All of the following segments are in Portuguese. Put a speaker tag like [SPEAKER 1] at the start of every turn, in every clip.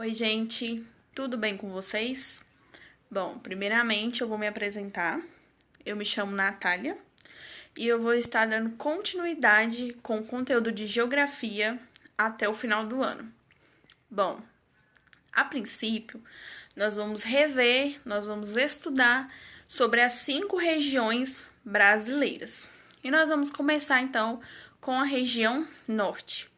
[SPEAKER 1] Oi, gente, tudo bem com vocês? Bom, primeiramente eu vou me apresentar. Eu me chamo Natália e eu vou estar dando continuidade com o conteúdo de geografia até o final do ano. Bom, a princípio, nós vamos estudar sobre as 5 regiões brasileiras. E nós vamos começar então com a região norte.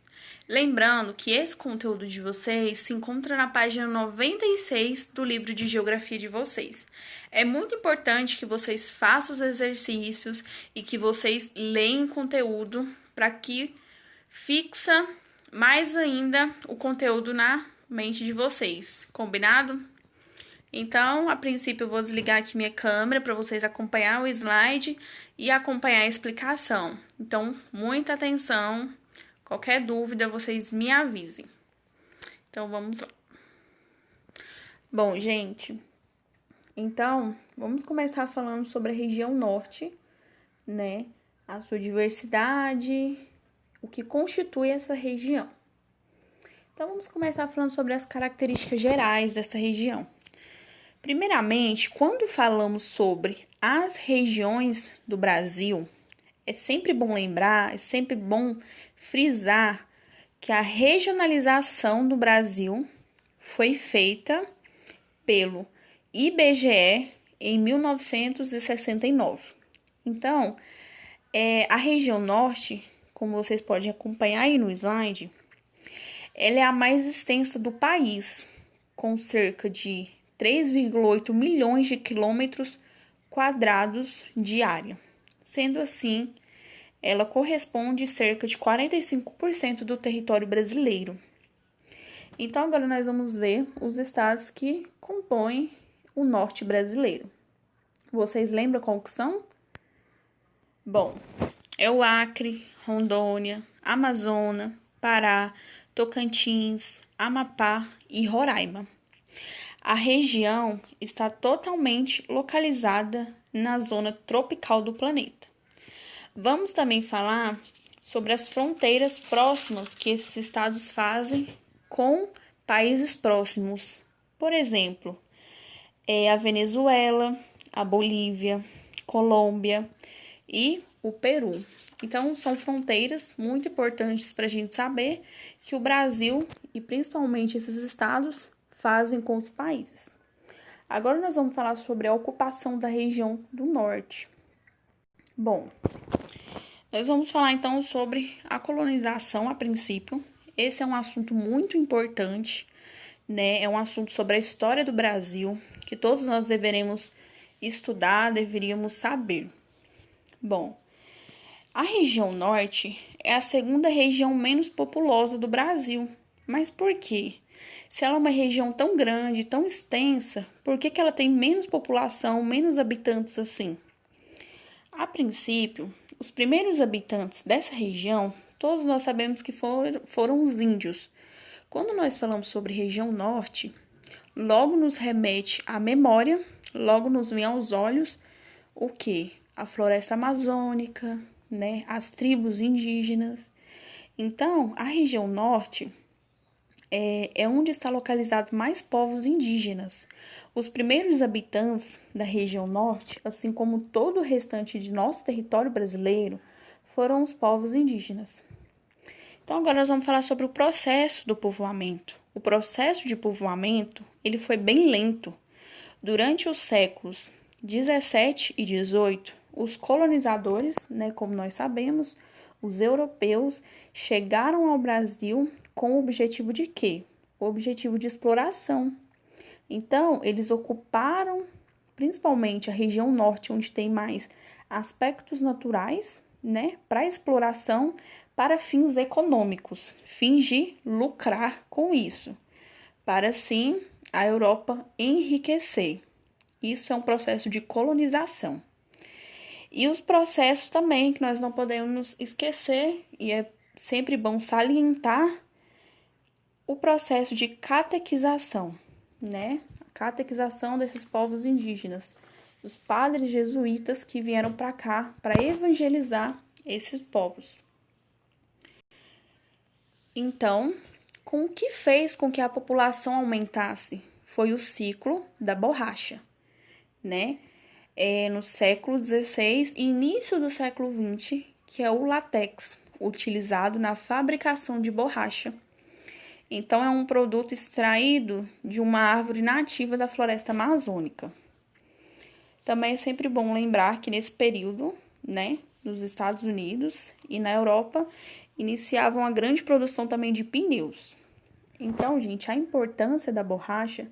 [SPEAKER 1] Lembrando que esse conteúdo de vocês se encontra na página 96 do livro de geografia de vocês. É muito importante que vocês façam os exercícios e que vocês leiam o conteúdo para que fixa mais ainda o conteúdo na mente de vocês. Combinado? Então, a princípio, eu vou desligar aqui minha câmera para vocês acompanhar o slide e acompanhar a explicação. Então, muita atenção. Qualquer dúvida, vocês me avisem. Então, vamos lá. Bom, gente, então, vamos começar falando sobre a região norte, né? A sua diversidade, o que constitui essa região. Então, vamos começar falando sobre as características gerais dessa região. Primeiramente, quando falamos sobre as regiões do Brasil, é sempre bom lembrar, é sempre bom frisar que a regionalização do Brasil foi feita pelo IBGE em 1969. Então, a região norte, como vocês podem acompanhar aí no slide, ela é a mais extensa do país, com cerca de 3,8 milhões de quilômetros quadrados de área. Sendo assim, ela corresponde a cerca de 45% do território brasileiro. Então, agora nós vamos ver os estados que compõem o norte brasileiro. Vocês lembram qual que são? Bom, é o Acre, Rondônia, Amazonas, Pará, Tocantins, Amapá e Roraima. A região está totalmente localizada na zona tropical do planeta. Vamos também falar sobre as fronteiras próximas que esses estados fazem com países próximos. Por exemplo, a Venezuela, a Bolívia, Colômbia e o Peru. Então, são fronteiras muito importantes para a gente saber que o Brasil e principalmente esses estados fazem com os países. Agora nós vamos falar sobre a ocupação da região do norte. Bom, nós vamos falar então sobre a colonização a princípio. Esse é um assunto muito importante, né? É um assunto sobre a história do Brasil, que todos nós deveríamos estudar, deveríamos saber. Bom, a região norte é a segunda região menos populosa do Brasil. Mas por quê? Se ela é uma região tão grande, tão extensa, por que ela tem menos população, menos habitantes assim? A princípio, os primeiros habitantes dessa região, todos nós sabemos que foram os índios. Quando nós falamos sobre região norte, logo nos remete à memória, logo nos vem aos olhos o quê? A floresta amazônica, né? As tribos indígenas. Então, a região norte é onde está localizado mais povos indígenas. Os primeiros habitantes da região norte, assim como todo o restante de nosso território brasileiro, foram os povos indígenas. Então, agora nós vamos falar sobre o processo do povoamento. O processo de povoamento, ele foi bem lento. Durante os séculos 17 e 18, os colonizadores, né, como nós sabemos, os europeus chegaram ao Brasil com o objetivo de quê? O objetivo de exploração. Então, eles ocuparam principalmente a região norte, onde tem mais aspectos naturais, né, para exploração, para fins econômicos, fins de lucrar com isso, para assim a Europa enriquecer. Isso é um processo de colonização. E os processos também, que nós não podemos esquecer, e é sempre bom salientar, o processo de catequização, né? A catequização desses povos indígenas, os padres jesuítas que vieram para cá para evangelizar esses povos. Então, Com o que fez com que a população aumentasse foi o ciclo da borracha, né? No século XVI e início do século XX, que é o látex, utilizado na fabricação de borracha. Então, é um produto extraído de uma árvore nativa da floresta amazônica. Também é sempre bom lembrar que nesse período, né, nos Estados Unidos e na Europa, iniciavam a grande produção também de pneus. Então, gente, a importância da borracha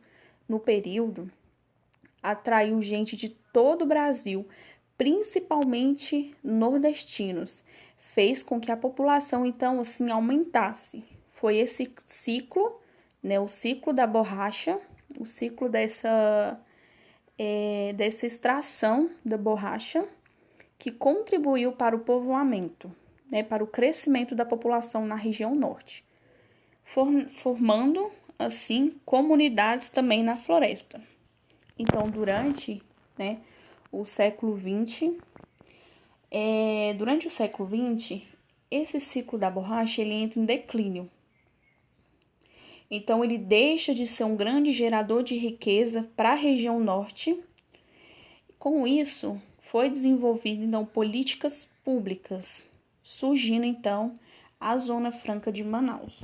[SPEAKER 1] no período atraiu gente de todo o Brasil, principalmente nordestinos. Fez com que a população, então, assim, aumentasse. Foi esse ciclo, né, o ciclo da borracha, o ciclo dessa extração da borracha, que contribuiu para o povoamento, né, para o crescimento da população na região norte, formando, assim, comunidades também na floresta. Então, durante, né, o século XX, esse ciclo da borracha ele entra em declínio. Então, ele deixa de ser um grande gerador de riqueza para a região norte. Com isso, foi desenvolvido, então, políticas públicas, surgindo, então, a Zona Franca de Manaus.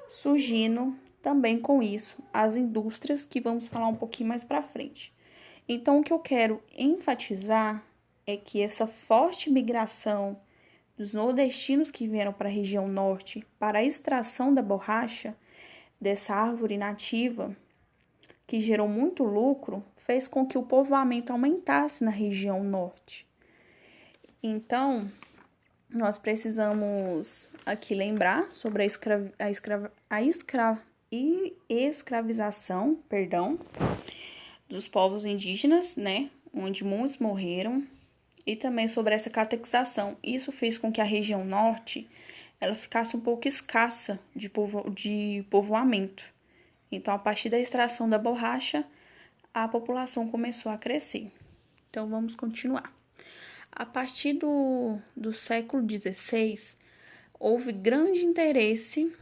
[SPEAKER 1] Surgindo, também com isso, as indústrias, que vamos falar um pouquinho mais para frente. Então, o que eu quero enfatizar é que essa forte migração dos nordestinos que vieram para a região norte para a extração da borracha, dessa árvore nativa, que gerou muito lucro, fez com que o povoamento aumentasse na região norte. Então, nós precisamos aqui lembrar sobre a escravização, dos povos indígenas, né, onde muitos morreram, e também sobre essa catequização. Isso fez com que a região norte ela ficasse um pouco escassa de povoamento. Então, a partir da extração da borracha, a população começou a crescer. Então, vamos continuar. A partir do século XVI, houve grande interesse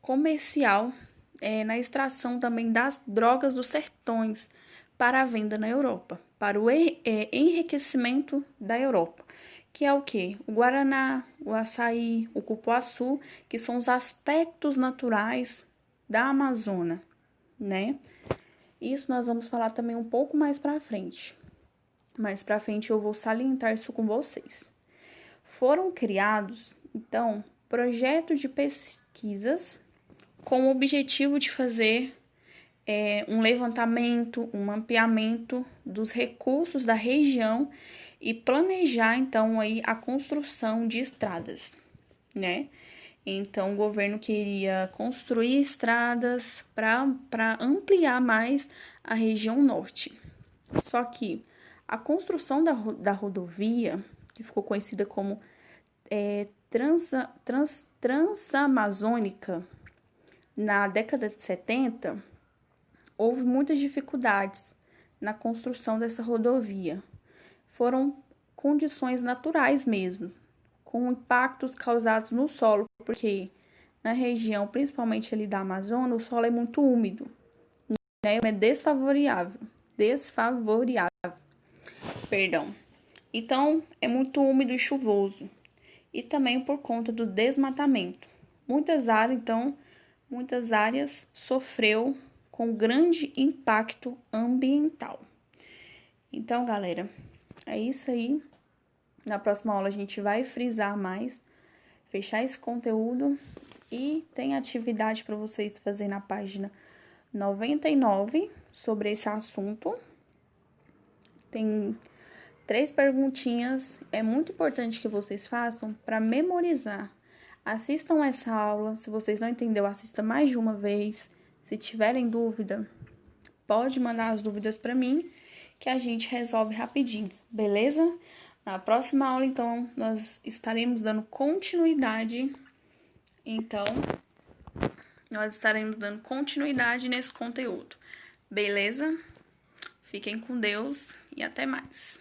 [SPEAKER 1] comercial na extração também das drogas dos sertões para a venda na Europa, para o enriquecimento da Europa, que é o quê? O guaraná, o açaí, o cupuaçu, que são os aspectos naturais da Amazônia, né? Isso nós vamos falar também um pouco mais para frente. Mais para frente eu vou salientar isso com vocês. Foram criados, então, projetos de pesquisas com o objetivo de fazer um levantamento, um mapeamento dos recursos da região e planejar, então, aí a construção de estradas, né? Então, o governo queria construir estradas para ampliar mais a região norte. Só que a construção da rodovia, que ficou conhecida como Transamazônica, na década de 70, houve muitas dificuldades na construção dessa rodovia. Foram condições naturais mesmo, com impactos causados no solo, porque na região, principalmente ali da Amazônia, o solo é muito úmido, né? É desfavorável. Então, é muito úmido e chuvoso. E também por conta do desmatamento. Muitas áreas sofreu com grande impacto ambiental. Então, galera, é isso aí. Na próxima aula a gente vai frisar mais, fechar esse conteúdo e tem atividade para vocês fazerem na página 99 sobre esse assunto. Tem 3 perguntinhas, é muito importante que vocês façam para memorizar. Assistam essa aula, se vocês não entenderam, assista mais de uma vez. Se tiverem dúvida, pode mandar as dúvidas para mim, que a gente resolve rapidinho, beleza? Na próxima aula, então, nós estaremos dando continuidade. Então, nós estaremos dando continuidade nesse conteúdo, beleza? Fiquem com Deus e até mais.